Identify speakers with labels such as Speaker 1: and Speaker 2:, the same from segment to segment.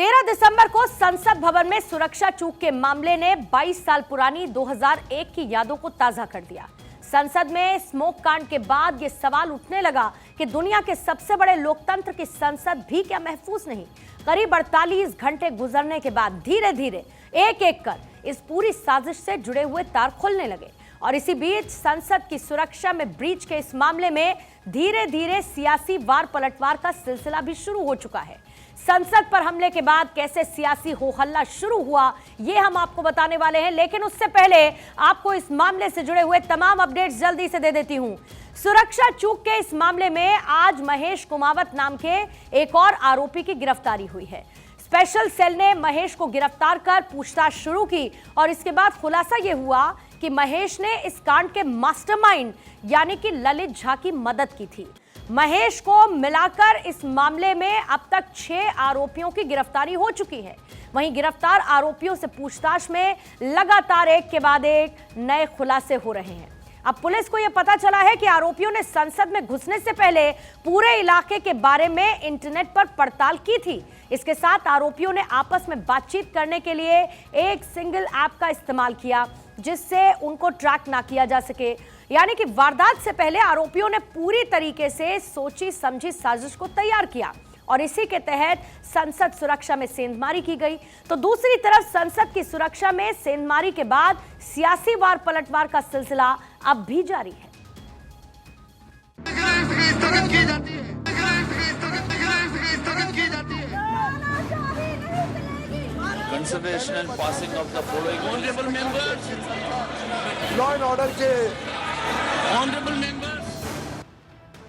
Speaker 1: 13 दिसंबर को संसद भवन में सुरक्षा चूक के मामले ने 22 साल पुरानी 2001 की यादों को ताजा कर दिया। संसद में स्मोक कांड के बाद यह सवाल उठने लगा कि दुनिया के सबसे बड़े लोकतंत्र की संसद भी क्या महफूज नहीं। करीब 48 घंटे गुजरने के बाद धीरे धीरे एक एक कर इस पूरी साजिश से जुड़े हुए तार खुलने लगे और इसी बीच संसद की सुरक्षा में ब्रीच के इस मामले में धीरे धीरे सियासी वार पलटवार का सिलसिला भी शुरू हो चुका है। संसद पर हमले के बाद कैसे सियासी हो हल्ला शुरू हुआ ये हम आपको बताने वाले हैं, लेकिन उससे पहले आपको इस मामले से जुड़े हुए तमाम अपडेट्स जल्दी से दे देती हूं। सुरक्षा चूक के इस मामले में आज महेश कुमावत नाम के एक और आरोपी की गिरफ्तारी हुई है। स्पेशल सेल ने महेश को गिरफ्तार कर पूछताछ शुरू की और इसके बाद खुलासा यह हुआ कि महेश ने इस कांड के मास्टरमाइंड यानी कि ललित झा की मदद की थी। महेश को मिलाकर इस मामले में अब तक 6 आरोपियों की गिरफ्तारी हो चुकी है। वहीं गिरफ्तार आरोपियों से पूछताछ में लगातार एक के बाद एक नए खुलासे हो रहे हैं। अब पुलिस को यह पता चला है कि आरोपियों ने संसद में घुसने से पहले पूरे इलाके के बारे में इंटरनेट पर पड़ताल की थी। इसके साथ आरोपियों ने आपस में बातचीत करने के लिए एक सिंगल ऐप का इस्तेमाल किया जिससे उनको ट्रैक ना किया जा सके। यानी कि वारदात से पहले आरोपियों ने पूरी तरीके से सोची समझी साजिश को तैयार किया और इसी के तहत संसद सुरक्षा में सेंधमारी की गई। तो दूसरी तरफ संसद की सुरक्षा में सेंधमारी के बाद सियासी वार पलटवार का सिलसिला अब भी जारी है।
Speaker 2: Consideration and passing of the following honorable members.
Speaker 3: Law and order के
Speaker 2: Honorable members.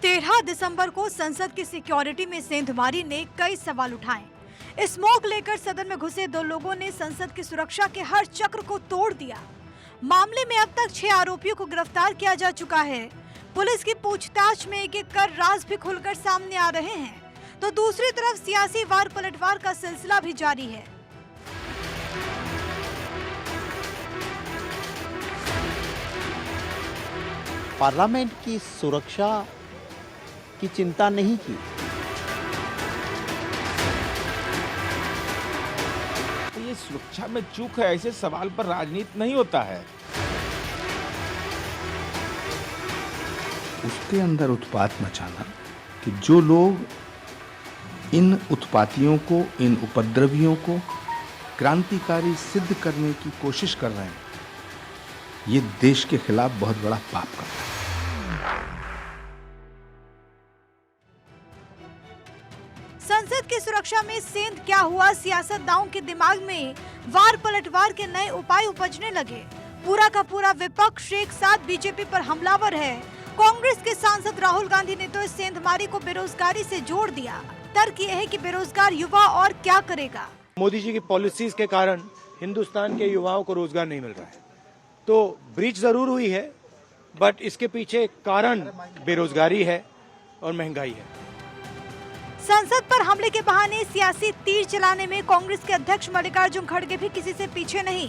Speaker 4: 13 दिसंबर को संसद की सिक्योरिटी में सेंधमारी ने कई सवाल उठाए। स्मोक लेकर सदन में घुसे 2 लोगों ने संसद की सुरक्षा के हर चक्र को तोड़ दिया। मामले में अब तक 6 आरोपियों को गिरफ्तार किया जा चुका है। पुलिस की पूछताछ में एक एक कर राज भी खुलकर सामने आ रहे हैं, तो दूसरी तरफ सियासी वार पलटवार का सिलसिला भी जारी है।
Speaker 5: पार्लियामेंट की सुरक्षा की चिंता नहीं की।
Speaker 6: ये सुरक्षा में चूक है, ऐसे सवाल पर राजनीति नहीं होता है।
Speaker 7: उसके अंदर उत्पात मचाना कि जो लोग इन उत्पातियों को, इन उपद्रवियों को क्रांतिकारी सिद्ध करने की कोशिश कर रहे हैं, ये देश के खिलाफ बहुत बड़ा पाप कर रहा है।
Speaker 4: संसद की सुरक्षा में सेंध क्या हुआ, सियासतदानों के दिमाग में वार पलटवार के नए उपाय उपजने लगे। पूरा का पूरा विपक्ष एक साथ बीजेपी पर हमलावर है। कांग्रेस के सांसद राहुल गांधी ने तो इस सेंधमारी को बेरोजगारी से जोड़ दिया। तर्क यह है कि बेरोजगार युवा और क्या करेगा।
Speaker 3: मोदी जी की पॉलिसीज के कारण हिंदुस्तान के युवाओं को रोजगार नहीं मिल रहा है, तो ब्रीच जरूर हुई है, बट इसके पीछे कारण बेरोजगारी है और महंगाई है।
Speaker 4: संसद पर हमले के बहाने सियासी तीर चलाने में कांग्रेस के अध्यक्ष मल्लिकार्जुन खड़गे भी किसी से पीछे नहीं।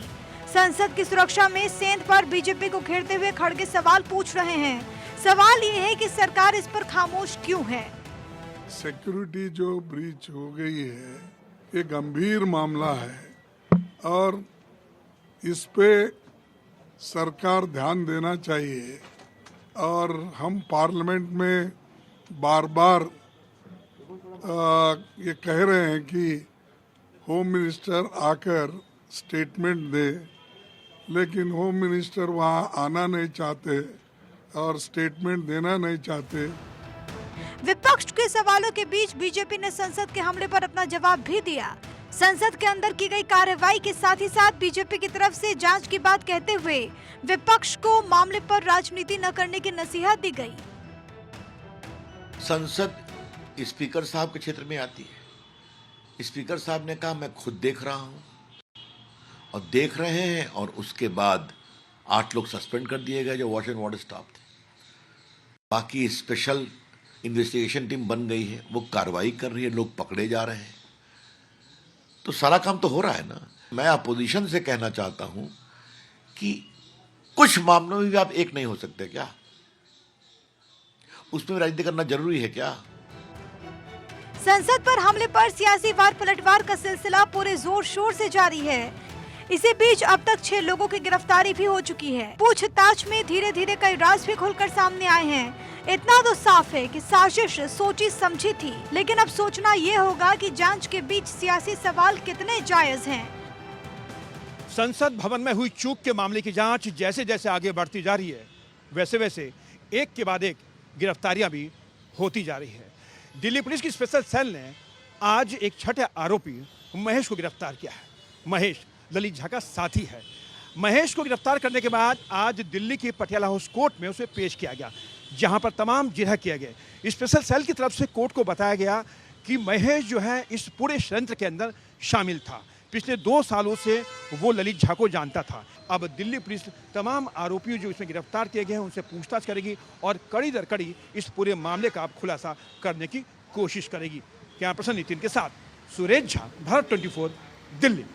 Speaker 4: संसद की सुरक्षा में सेंध पर बीजेपी को घेरते हुए खड़गे सवाल पूछ रहे हैं। सवाल ये है कि सरकार इस पर खामोश क्यों है।
Speaker 8: सिक्योरिटी जो ब्रीच हो गई है ये गंभीर मामला है और इस पे सरकार ध्यान देना चाहिए। और हम पार्लियामेंट में बार बार ये कह रहे हैं कि होम मिनिस्टर आकर स्टेटमेंट दे, लेकिन होम मिनिस्टर वहाँ आना नहीं चाहते और स्टेटमेंट देना नहीं चाहते।
Speaker 4: विपक्ष के सवालों के बीच बीजेपी ने संसद के हमले पर अपना जवाब भी दिया। संसद के अंदर की गई कार्रवाई के साथ ही साथ बीजेपी की तरफ से जांच की बात कहते हुए विपक्ष को मामले पर राजनीति न करने की नसीहत दी गई।
Speaker 9: संसद स्पीकर साहब के क्षेत्र में आती है। स्पीकर साहब ने कहा मैं खुद देख रहा हूं और देख रहे हैं, और उसके बाद 8 लोग सस्पेंड कर दिए गए जो वॉच एंड वार्ड स्टाफ थे। बाकी स्पेशल इन्वेस्टिगेशन टीम बन गई है, वो कार्रवाई कर रही है, लोग पकड़े जा रहे हैं, तो सारा काम तो हो रहा है ना। मैं अपोजिशन से कहना चाहता हूं कि कुछ मामलों में भी आप एक नहीं हो सकते क्या? उसमें राजनीति करना जरूरी है क्या?
Speaker 4: संसद पर हमले पर सियासी वार पलटवार का सिलसिला पूरे जोर शोर से जारी है। इसी बीच अब तक 6 लोगों की गिरफ्तारी भी हो चुकी है। पूछताछ में धीरे धीरे कई राज भी खुलकर सामने आए हैं। इतना तो साफ है कि साजिश सोची समझी थी, लेकिन अब सोचना ये होगा कि जांच के बीच सियासी सवाल कितने जायज हैं।
Speaker 10: संसद भवन में हुई चूक के मामले की जांच जैसे जैसे आगे बढ़ती जा रही है, वैसे वैसे एक के बाद एक गिरफ्तारियां भी होती जा रही है। दिल्ली पुलिस की स्पेशल सेल ने आज एक छठे आरोपी महेश को गिरफ्तार किया है। महेश ललित झा का साथी है। महेश को गिरफ्तार करने के बाद आज दिल्ली की पटियाला हाउस कोर्ट में उसे पेश किया गया, जहां पर तमाम जिरह किए गए। स्पेशल सेल की तरफ से कोर्ट को बताया गया कि महेश जो है इस पूरे षड्यंत्र के अंदर शामिल था। पिछले 2 सालों से वो ललित झा को जानता था। अब दिल्ली पुलिस तमाम आरोपियों जो इसमें गिरफ्तार किए गए हैं उनसे पूछताछ करेगी और कड़ी दर कड़ी इस पूरे मामले का खुलासा करने की कोशिश करेगी। कैमरा पर्सन नितिन के साथ सुरेश झा, भारत 24, दिल्ली।